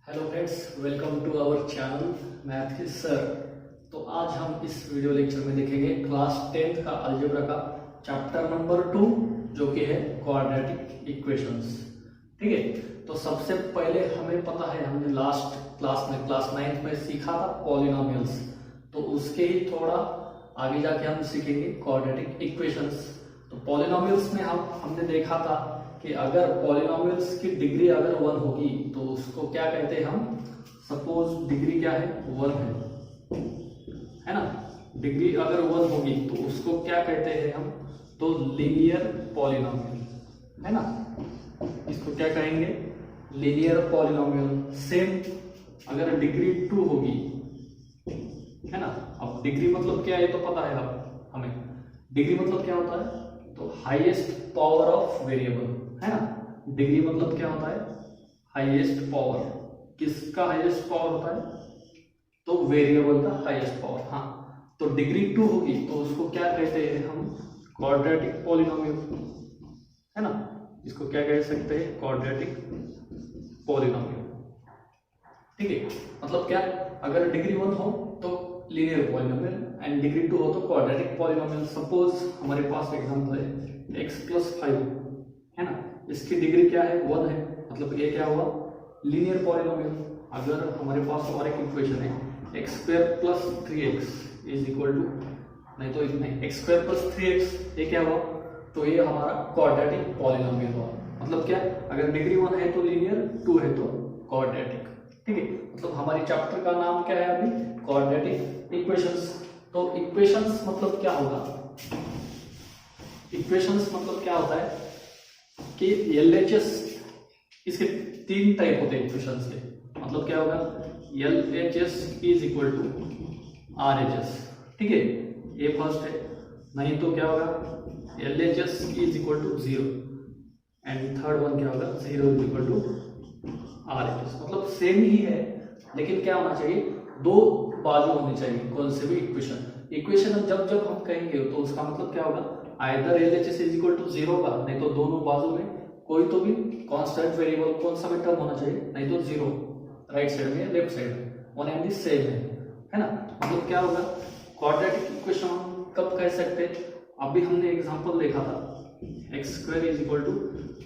Hello friends, welcome to our channel math के sir. तो आज हम इस वीडियो लेक्चर में देखेंगे क्लास 10th का अलजेब्रा का चैप्टर नंबर 2 जो कि है क्वाड्रेटिक इक्वेशंस। ठीक है, तो सबसे पहले हमें पता है हमने लास्ट क्लास में क्लास 9th में सीखा था पॉलिनोमियल्स, तो उसके ही थोड़ा आगे जाके हम सीखेंगे क्वाड्रेटिक इक्वेशंस। तो पॉलिनोमियल्स में हमने देखा था कि अगर पॉलिनोमियल्स की डिग्री अगर 1 होगी तो उसको क्या कहते हैं हम। सपोज डिग्री क्या है, 1 है ना। डिग्री अगर 1 होगी तो उसको क्या कहते हैं हम, तो लीनियर पॉलिनोमियल है ना। इसको क्या कहेंगे, लीनियर पॉलिनोमियल। सेम अगर डिग्री 2 होगी है ना। अब डिग्री मतलब क्या है ये तो पता है अब हमें। डिग्री मतलब क्या होता है, तो हाईएस्ट पावर ऑफ वेरिएबल है ना। डिग्री मतलब क्या होता है, हाईएस्ट पावर। किसका हाईएस्ट पावर होता है, तो वेरिएबल का हाईएस्ट पावर। हाँ, तो डिग्री 2 होगी तो उसको क्या कहते हैं हम, क्वाड्रेटिक पॉलिनोमियल है ना। इसको क्या कह सकते हैं, क्वाड्रेटिक पॉलिनोमियल। ठीक है, मतलब क्या, अगर डिग्री 1 हो तो लीनियर पॉलिनोमियल एंड डिग्री 2 हो तो क्वाड्रेटिक पॉलिनोमियल। सपोज हमारे पास एग्जांपल है x+5 है ना। इसकी डिग्री क्या है, 1 है, मतलब ये क्या हुआ, लीनियर पॉलिनोमियल। अगर हमारे पास और एक इक्वेशन है x² + 3x is equal to, नहीं तो इसमें x² + 3x, ये क्या हुआ, तो ये हमारा क्वाड्रेटिक पॉलिनोमियल हुआ। मतलब क्या, अगर डिग्री 1 है तो लीनियर, 2 है तो क्वाड्रेटिक। ठीक है, मतलब हमारी चैप्टर का नाम क्या है अभी, क्वाड्रेटिक इक्वेशंस। तो इक्वेशंस मतलब क्या होगा, इक्वेशंस मतलब क्या होता है कि LHS, इसके 3 टाइप होते हैं इक्वेशंस के। मतलब क्या होगा, LHS is equal to RHS। ठीक है, ये फर्स्ट है। नहीं तो क्या होगा, LHS is equal to 0 and third one क्या होगा, 0 इज इक्वल टू RHS। मतलब सेम ही है, लेकिन क्या होना चाहिए, 2 बाजू होनी चाहिए कौन से भी इक्वेशन जब जब हम कहेंगे तो उसका मतलब क्या होगा, either LHS is equal to 0 होगा, नहीं तो दोनों बाजू में कोई तो भी कांस्टेंट वेरिएबल कौन सा भी टर्म होना चाहिए, नहीं तो 0 राइट साइड में लेफ्ट साइड में, वन एंड द सेम है ना। मतलब क्या होगा, क्वाड्रेटिक इक्वेशन हम कब कह सकते हैं, अभी हमने एग्जांपल देखा था x² is equal to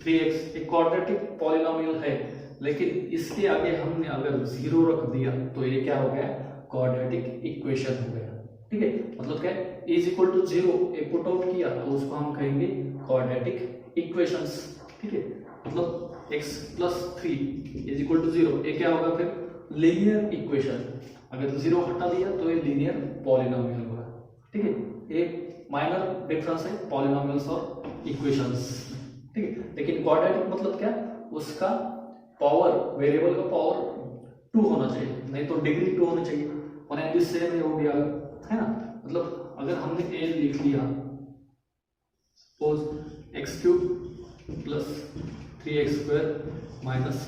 3x, एक क्वाड्रेटिक पॉलिनोमियल है, लेकिन इसके आगे हमने अगर 0 रख दिया तो ये क्या हो गया, क्वाड्रेटिक इक्वेशन हो गया। ठीक है, मतलब क्या, is equal to 0 a put out किया तो उसको हम कहेंगे क्वाड्रेटिक इक्वेशंस। ठीक है, मतलब x+3 इज इक्वल टू 0, ये क्या होगा फिर, लीनियर इक्वेशन। अगर 0 हटा दिया तो ये लीनियर पॉलिनोमियल होगा। ठीक है, एक माइनर डिफरेंस है पॉलिनोमियल्स और इक्वेशंस। ठीक है, लेकिन क्वाड्रेटिक मतलब क्या, उसका पावर, वेरिएबल का पावर 2 होना चाहिए, नहीं तो डिग्री 2 होनी चाहिए, वन एंड द सेम हो गया है ना। मतलब अगर हमने a लिख लिया, suppose x³ + 3x² -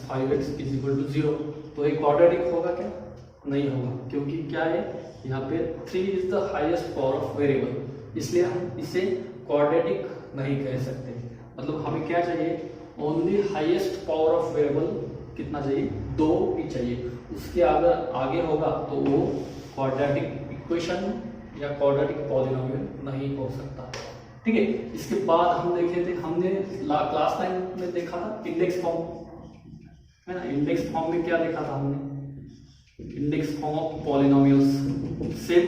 5x is equal to 0, तो ये क्वाड्रेटिक होगा क्या, नहीं होगा, क्योंकि क्या है यहाँ पे 3 is the highest power of variable, इसलिए हम इसे क्वाड्रेटिक नहीं कह सकते। मतलब हमें क्या चाहिए, only highest power of variable कितना चाहिए, 2 ही चाहिए। उसके अगर आगे होगा तो वो क्वाड्रेटिक इक्वेशन या क्वाड्रेटिक पॉलिनोमियल नहीं हो सकता। ठीक है, इसके बाद हम देखे थे, हमने क्लास 9 में देखा था इंडेक्स फॉर्म है ना। इंडेक्स फॉर्म में क्या देखा था हमने, index form of polynomials. Same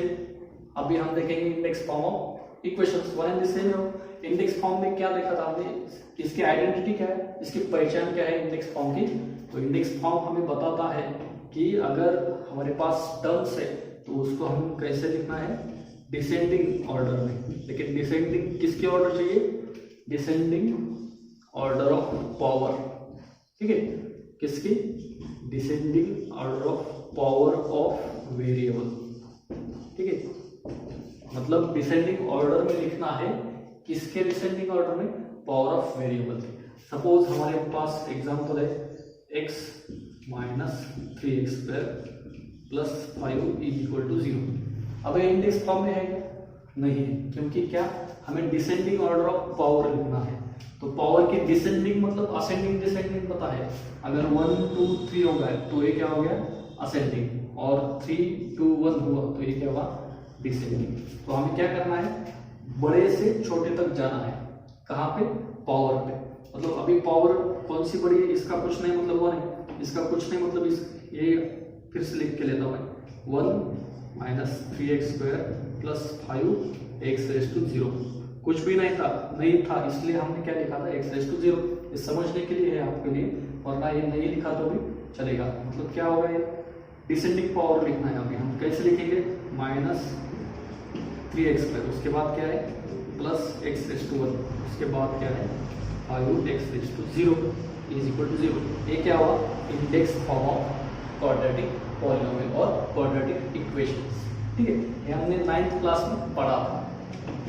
अभी हम देखेंगे index form of equations, one and the same है। इंडेक्स फॉर्म में क्या देखा था हमने, इसकी आइडेंटिटी क्या है, इसकी पहचान क्या है इंडेक्स फॉर्म की। तो इंडेक्स फॉर्म हमें बताता है कि अगर हमारे पास टर्म्स है तो उसको हम कैसे लिखना है, डिसेंडिंग ऑर्डर में। लेकिन डिसेंडिंग किसके ऑर्डर चाहिए, डिसेंडिंग ऑर्डर ऑफ पावर। ठीक है, किसकी, descending order of power of variable. ठीक है, मतलब डिसेंडिंग ऑर्डर में लिखना है, किसके डिसेंडिंग ऑर्डर में, पावर ऑफ वेरिएबल। सपोज हमारे पास एग्जांपल है x - 3x² + 5 is equal to 0। अब ये इंडेक्स फॉर्म में है क्या, नहीं है, क्योंकि क्या, हमें डिसेंडिंग ऑर्डर ऑफ पावर लिखना है। तो पावर की डिसेंडिंग मतलब असेंडिंग डिसेंडिंग पता है, अगर 1 2 3 होगा तो ये क्या हो गया असेंडिंग, और 3 2 1 हुआ तो ये क्या हुआ डिसेंडिंग। तो हमें क्या करना है, बड़े से छोटे तक जाना है। कहाँ पे, पावर पे। मतलब अभी पावर कौन सी बड़ी है, इसका कुछ नहीं मतलब 1 है, इसका कुछ नहीं मतलब इस, ये फिर से लिख के लेता हूँ मैं, 1 माइनस 3x² प्लस 5x⁻0। कुछ भी नहीं था इसलिए हमने क्या लिखा था x⁻0, ये समझने के लिए है आपके लिए, वरना ये नहीं लिखा तो भी चलेगा। मतलब क्या होगा, ये डिसेंडिंग पावर लिखना है। अभी हम कैसे लिखेंगे, माइनस 3x², उसके बाद क्या है प्लस x⁻1, उसके बाद क्या है 5x⁻0 इज इक्वल टू 0। ये क्या हुआ, index form of quadratic polynomial और क्वाड्रेटिक इक्वेशंस। ठीक है, ये हमने 9th क्लास में पढ़ा था,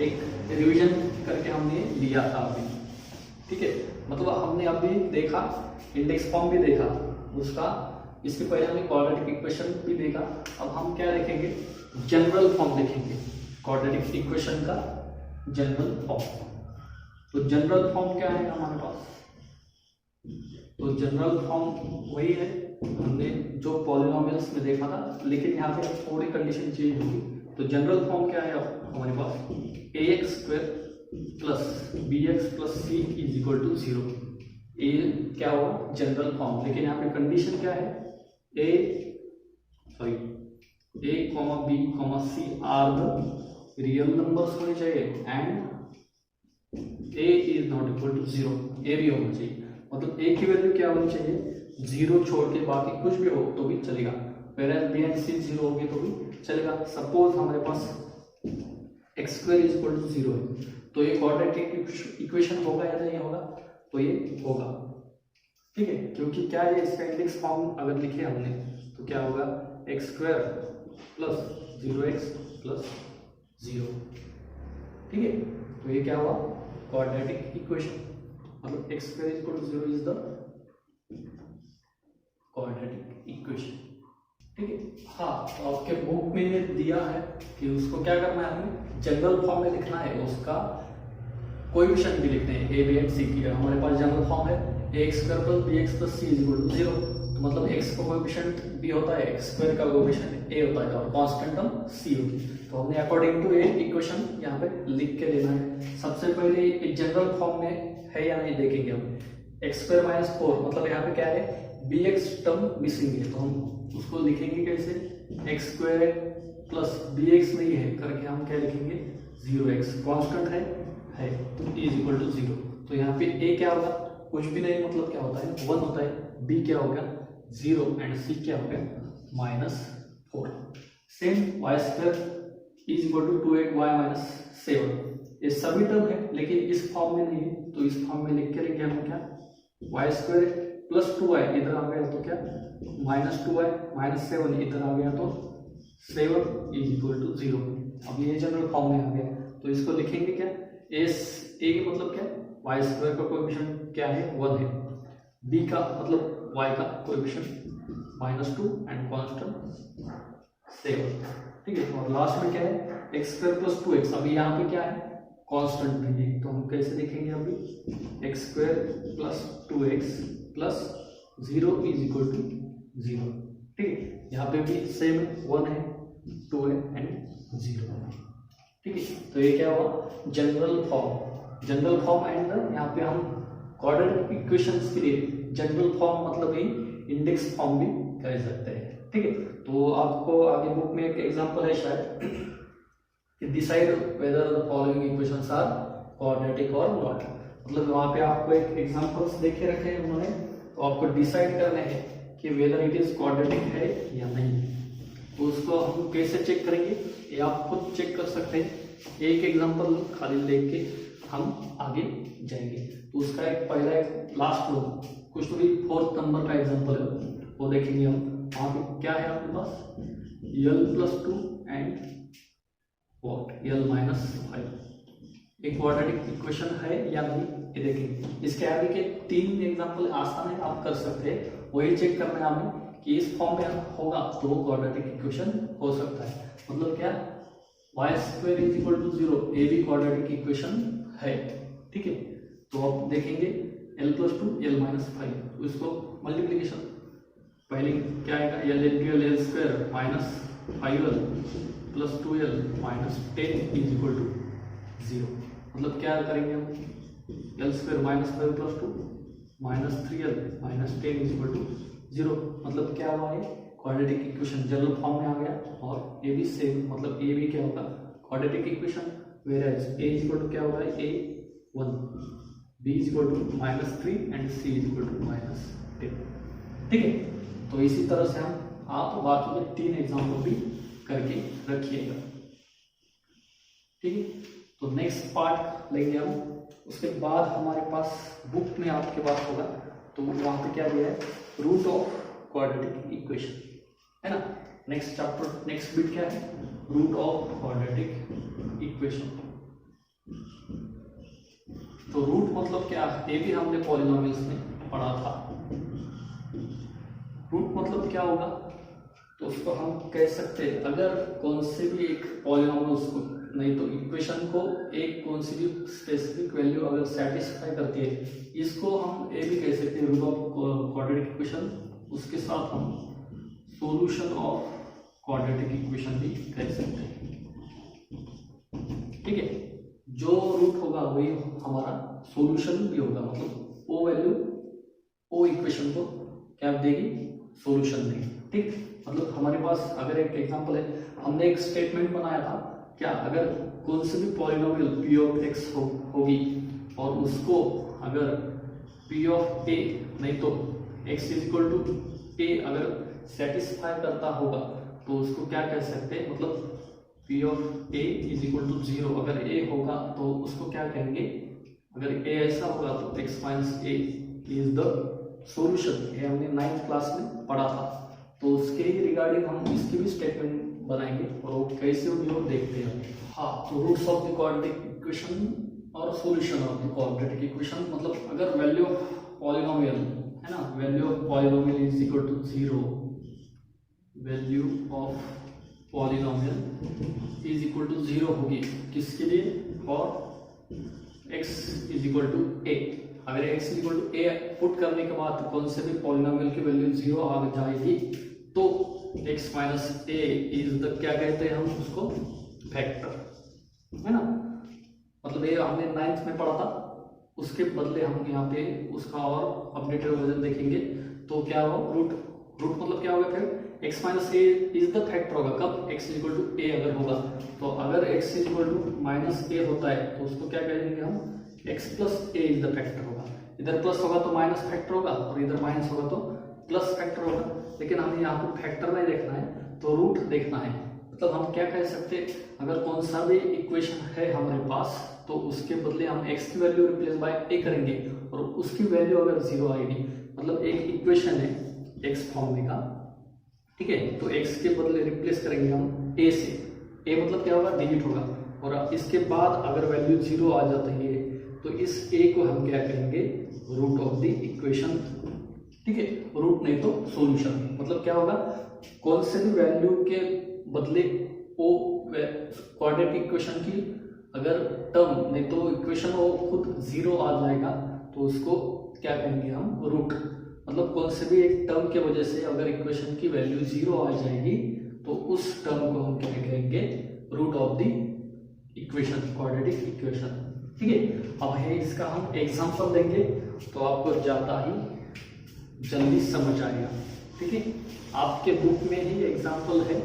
एक रिवीजन करके हमने लिया था अभी। ठीक है, मतलब हमने अभी देखा इंडेक्स फॉर्म भी देखा उसका, इसके पहले हमने क्वाड्रेटिक इक्वेशन भी देखा। अब हम क्या देखेंगे, जनरल फॉर्म देखेंगे क्वाड्रेटिक इक्वेशन का, जनरल फॉर्म। तो जनरल फॉर्म क्या है हमारे पास, तो जनरल फॉर्म वही है हमने जो पॉलिनोमियल्स में देखा था, लेकिन यहाँ पे थोड़ी कंडीशन चेंज होगी। तो जनरल फॉर्म क्या है हमारे पास, ax² plus bx plus c is equal to 0। ये क्या हुआ जनरल फॉर्म, लेकिन यहाँ पे कंडीशन क्या है, a, b, c are the real numbers होने चाहिए and a is not equal to 0, a भी होना चाहिए। मतलब a की वैल्यू क्या होनी चाहिए, 0 छोड़ के बाकी कुछ भी हो तो भी चलेगा, whereas b and c 0 होगी तो भी चलेगा। सपोज हमारे पास x² इज इक्वल टू 0 है, तो ये क्वाड्रेटिक इक्वेशन होगा या नहीं होगा, तो ये होगा। ठीक है, क्योंकि क्या है इसका इंडेक्स फॉर्म अगर लिखे हमने तो क्या होगा, x² प्लस 0x प्लस 0। ठीक है, तो ये क्या हुआ क्वाड्रेटिक इक्वेशन, मतलब x² is equal to 0 is the quadratic equation. ठीक है, हाँ तो आपके बुक में दिया है कि उसको क्या करना है, हमें जनरल फॉर्म में लिखना है, उसका कोएफिशिएंट भी लिखने हैं a b and c की। हमारे पास जनरल फॉर्म है ax² plus bx plus c is equal to 0, तो मतलब x का कोएफिशिएंट b होता है, x² का कोएफिशिएंट a होता है और कांस्टेंट टर्म c होगी। तो हमने अकॉर्डिंग टू ए इक्वेशन यहाँ पे लिख के लेना है। सबसे पहले ये जनरल फॉर्म में है या नहीं देखेंगे हम, x² माइनस 4, मतलब यहाँ पे क्या है bx टर्म मिसिंग है, तो हम उसको लिखेंगे कैसे, x² प्लस bx नहीं है करके हम क्या लिखेंगे 0x, कांस्टेंट है तो इज इक्वल टू 0। तो यहाँ पे a क्या होगा, कुछ भी नहीं मतलब क्या होता है 1 होता है, b क्या होगा 0 एंड c क्या हो गया -4। Same y² is equal to 2x y minus 7, ये सभी टर्म है लेकिन इस फॉर्म में नहीं है, तो इस फॉर्म में लिख के लेंगे हम क्या, y² प्लस 2y इधर आ गया तो क्या -2y माइनस 7 इधर आ गया तो 7 इज इक्वल टू 0। अब ये जनरल फॉर्म में आ गया, तो इसको लिखेंगे क्या, a का मतलब क्या, y² का कोएफिशिएंट क्या है 1 है, b का मतलब y का कोएफिशिएंट -2 एंड कांस्टेंट 7। ठीक है, और लास्ट में क्या है x² प्लस 2x, अभी यहाँ पे क्या है कांस्टेंट भी है, तो हम कैसे लिखेंगे अभी x² plus 2x plus 0 is equal to 0। ठीक है, यहाँ पे भी सेम 1 है 2 है एंड 0। ठीक है, तो ये क्या हुआ जनरल फॉर्म एंड यहाँ पे हम क्वाड्रेटिक इक्वेशंस के लिए जनरल फॉर्म मतलब ही इंडेक्स फॉर्म भी कह सकते हैं। ठीक है, तो आपको आगे बुक में एक एग्जांपल है शायद, decide whether the following equations are quadratic और नॉट, मतलब वहां पे आपको एक एग्जांपल्स देखे रखे हैं उन्होंने, तो आपको डिसाइड करना है कि वेदर इट इज क्वाड्रेटिक है या नहीं। तो उसको हम कैसे चेक करेंगे, ये आप खुद चेक कर सकते हैं, एक एग्जांपल खाली लेके हम आगे जाएंगे। तो उसका एक पहला एक लास्ट कुछ तो भी 4th नंबर का एग्जांपल है वो देखेंगे हम। वहां पे क्या है आपके पास l+2 एंड l-5, एक क्वाड्रेटिक इक्वेशन है या नहीं ये देखेंगे। इसके आगे के 3 एग्जांपल आसान है, आप कर सकते हैं, वही चेक करना है हमें कि इस फॉर्म में होगा तो वो क्वाड्रेटिक इक्वेशन हो सकता है। मतलब क्या, y² इज इक्वल टू 0, ये भी क्वाड्रेटिक इक्वेशन है। ठीक है, तो आप देखेंगे l + 2 l - 5, तो इसको मल्टीप्लीकेशन पहले क्या आएगा, l × l square minus 5l plus 2l minus 10 is equal to 0। मतलब क्या करेंगे हम, l square minus 5 plus 2 minus 3l minus 10 is equal to 0। मतलब क्या हुआ है, क्वाड्रेटिक इक्वेशन जनरल फॉर्म में आ गया, और ये भी सेम, मतलब ये भी क्या होगा quadratic equation, where as a is equal to क्या होगा a1, b is equal to -3 and c is equal to -10। ठीक है, तो इसी तरह से हम आप बाकी के 3 एग्जाम्पल भी करके रखिएगा। ठीक है, तो नेक्स्ट पार्ट लेंगे हम, उसके बाद हमारे पास बुक में आपके पास होगा, तो वहां पे क्या दिया है, रूट ऑफ क्वाड्रेटिक इक्वेशन, है ना। नेक्स्ट चैप्टर, नेक्स्ट बिट क्या है, रूट ऑफ क्वाड्रेटिक इक्वेशन। तो रूट मतलब क्या है, ये भी हमने पॉलिनोमियल्स में पढ़ा था। रूट मतलब क्या होगा, तो उसको हम कह सकते हैं, अगर कौन से भी एक पॉलिनोमियल्स को, नहीं तो इक्वेशन को एक कौन सी भी स्पेसिफिक वैल्यू अगर सेटिस्फाई करती है, इसको हम ये भी कह सकते हैं रूट ऑफ क्वाड्रेटिक इक्वेशन। उसके साथ हम सॉल्यूशन ऑफ क्वाड्रेटिक इक्वेशन भी कह सकते हैं। ठीक है, जो रूट होगा वही हमारा सॉल्यूशन भी होगा, मतलब वो वैल्यू वो इक्वेशन को क्या देगी, सॉल्यूशन देगी। ठीक, मतलब हमारे पास अगर एक एग्जांपल है, हमने एक स्टेटमेंट बनाया था क्या, अगर कौन से भी पॉलिनोमियल p ऑफ x होगी और उसको अगर p ऑफ a नहीं तो x is equal to a अगर सेटिस्फाई करता होगा, तो उसको क्या कह सकते हैं, मतलब p of a is equal to 0 अगर a होगा तो उसको क्या कहेंगे, अगर a ऐसा होगा तो x minus a is the solution. ये हमने 9th क्लास में पढ़ा था, तो उसके रिगार्डिंग हम इसकी भी स्टेटमेंट बनाएंगे और वो कैसे होगी वो देखते हैं। हाँ, तो roots of the quadratic equation और solution of the quadratic equation, मतलब अगर वैल्यू ऑफ पॉलिनोमियल है ना, value of polynomial is equal to 0, value of polynomial is equal to 0 होगी किसके लिए, और x is equal to a। अगर x is equal to a put करने के बाद कौन से भी पॉलिनोमियल की वैल्यू 0 आ जाएगी, तो x minus a is the क्या कहते हैं हम उसको, फैक्टर, है ना। मतलब ये हमने 9th में पढ़ा था, उसके बदले हम यहाँ पे उसका और अपडेटेड वर्जन देखेंगे। तो क्या हो, रूट मतलब क्या होगा, फिर x minus a is the factor होगा कब, x is equal to a अगर होगा। तो अगर x is equal to minus a होता है तो उसको क्या कहेंगे हम, x plus a is the factor होगा। इधर प्लस होगा तो माइनस फैक्टर होगा, और इधर माइनस होगा तो प्लस फैक्टर होगा। लेकिन हमें यहाँ पर फैक्टर नहीं देखना है, तो रूट देखना है। मतलब हम क्या कह सकते हैं, अगर कौन सा भी इक्वेशन है हमारे पास, तो उसके बदले हम x की वैल्यू रिप्लेस बाय a करेंगे, और उसकी वैल्यू अगर 0 आएगी, मतलब एक इक्वेशन है x फॉर्म में का, ठीक है, तो x के बदले रिप्लेस करेंगे हम a से। a मतलब क्या होगा, डिजिट होगा, और इसके बाद अगर वैल्यू 0 आ जाती है तो इस a को हम क्या कहेंगे, रूट ऑफ द इक्वेशन। ठीक है, रूट नहीं तो सॉल्यूशन। मतलब क्या होगा, कौन से भी वैल्यू के बदले वो क्वाड्रेटिक इक्वेशन की अगर टर्म नहीं तो इक्वेशन वो खुद 0 आ जाएगा, तो उसको क्या कहेंगे हम, रूट। मतलब कौन से भी एक टर्म के वजह से अगर इक्वेशन की वैल्यू 0 आ जाएगी, तो उस टर्म को हम क्या कहेंगे, root of the equation, quadratic equation. ठीक है, अब है इसका हम एग्जांपल देंगे, तो आपको ज्यादा ही जल्दी समझ आएगा। ठीक है, आपके बुक में ही एग्जांपल है,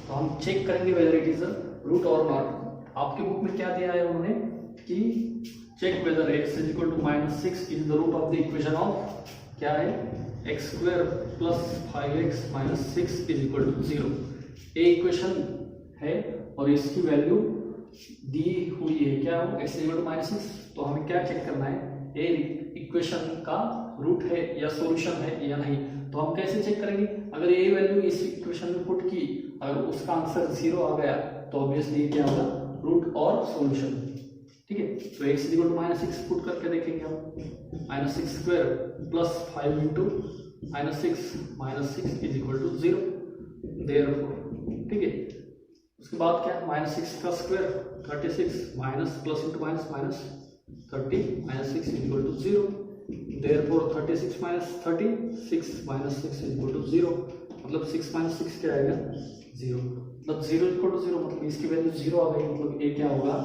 तो हम चेक करेंगे वेदर इट इज रूट और नॉट। आपके बुक में क्या दिया है उन्होंने कि check whether x is equal to -6 is the root of the equation of, क्या है, x square plus 5x minus 6 is equal to 0। A equation है और इसकी वैल्यू दी हुई है, क्या हो, x इज इक्वल टू -6। तो हमें क्या चेक करना है, ए इक्वेशन का रूट है या सॉल्यूशन है या नहीं। तो हम कैसे चेक करेंगे, अगर ए वैल्यू इस इक्वेशन में पुट की, अगर उसका आंसर 0 आ गया, तो ऑब्वियसली क्या होगा, रूट और सॉल्यूशन। ठीक है, तो x is equal to -6 put करके देखेंगे हम, -6 square plus 5 into -6 is equal to 0, therefore. ठीक है, उसके बाद क्या, -6 का square 36 minus plus into minus minus 30 minus 6 is equal to 0. Therefore 36 minus 30, 6 minus 6 is equal to 0. मतलब 6 minus 6 क्या आएगा 0. मतलब 0 is equal to 0, मतलब इसकी वैल्यू 0 आ गई. मतलब a क्या होगा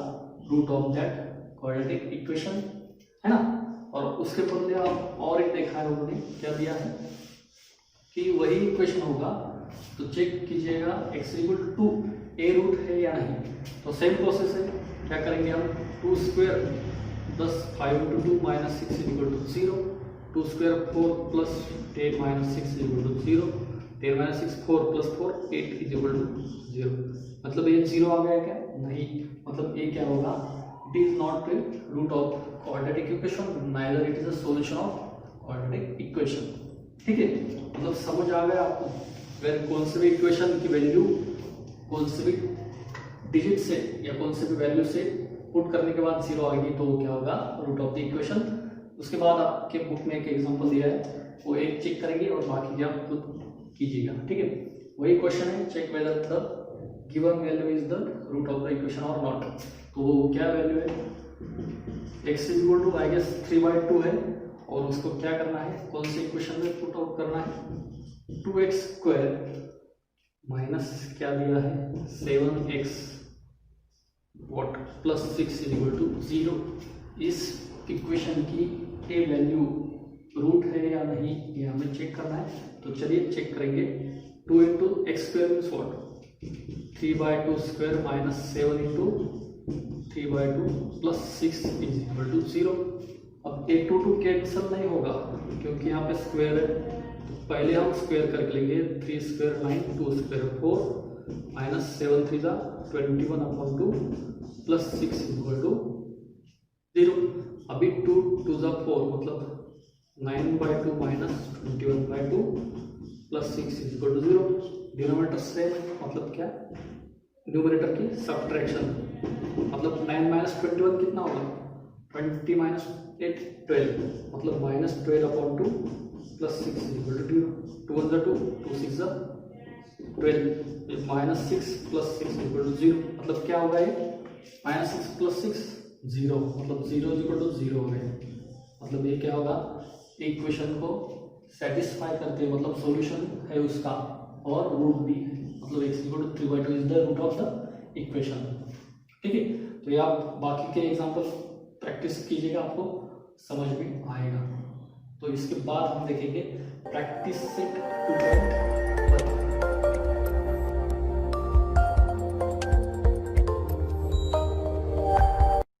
root of that quadratic equation, है ना. और उसके बदले आप और एक देखा है उन्होंने क्या दिया है कि वही इक्वेशन होगा तो चेक कीजिएगा x equal to a root है या नहीं. तो सेम प्रोसेस है. क्या करेंगे हम 2 square 10 5 into 2 minus 6 is equal to 0. 2 square 4 plus 10 minus 6 is equal to 0. 10 minus 6 4 plus 4 8 is equal to 0. मतलब ये 0 आ गया क्या नहीं. मतलब ये क्या होगा it is not a root of quadratic equation, neither it is a solution of quadratic equation. ठीक है. मतलब समझ आ गया आपको. अगर कौन से भी इक्वेशन की वैल्यू कौन से भी डिजिट से या कौन से भी वैल्यू से पुट करने के बाद 0 आएगी तो वो क्या होगा रूट ऑफ द इक्वेशन. उसके बाद आपके बुक में एक एग्जांपल दिया है वो एक चेक करेंगे और बाकी आप खुद कीजिएगा. ठीक है. वही क्वेश्चन है check whether the given value is the root of the equation और नॉट. तो वो क्या वैल्यू है x is equal to I guess 3/2 है और उसको क्या करना है कौन से इक्वेशन में पुट आउट करना है 2x स्क्वायर माइनस क्या दिया है 7x what plus 6 is equal to 0. इस इक्वेशन की ए वैल्यू रूट है या नहीं ये हमें चेक करना है. तो चलिए चेक करेंगे. 2 into x square means what 3/2 square minus 7 into 3/2 plus 6 is equal to 0. अब a 2 कैंसिल नहीं होगा क्योंकि यहाँ पे स्क्वायर है. तो पहले हम स्क्वायर करके लेंगे 3 स्क्वायर 9 2 स्क्वायर 4 माइनस 7 3 जा 21/2 प्लस 6 इक्वल टू 0. अभी 2 2 जा 4 मतलब 9/2 minus 21/2 plus 6 equal to 0. Denominator same है मतलब क्या न्यूमरेटर की सब्ट्रैक्शन. मतलब 9 माइनस 21 कितना होगा 20 माइनस 8 12 मतलब minus 12/2 plus 6 equal to 0. 2 1 2 2 6 12 minus 6 plus 6 equal to 0. मतलब क्या होगा ये माइनस 6 प्लस 6 0 मतलब 0 इक्वल टू 0 हो गए. मतलब ये क्या होगा इक्वेशन को सेटिस्फाई करते हैं मतलब सॉल्यूशन है उसका और रूट भी है. मतलब x equal to 3/2 is the root of the equation. ठीक है. तो ये आप बाकी के एग्जांपल प्रैक्टिस कीजिएगा आपको समझ में आएगा. तो इसके बाद हम देखेंगे प्रैक्टिस सेट 2.1.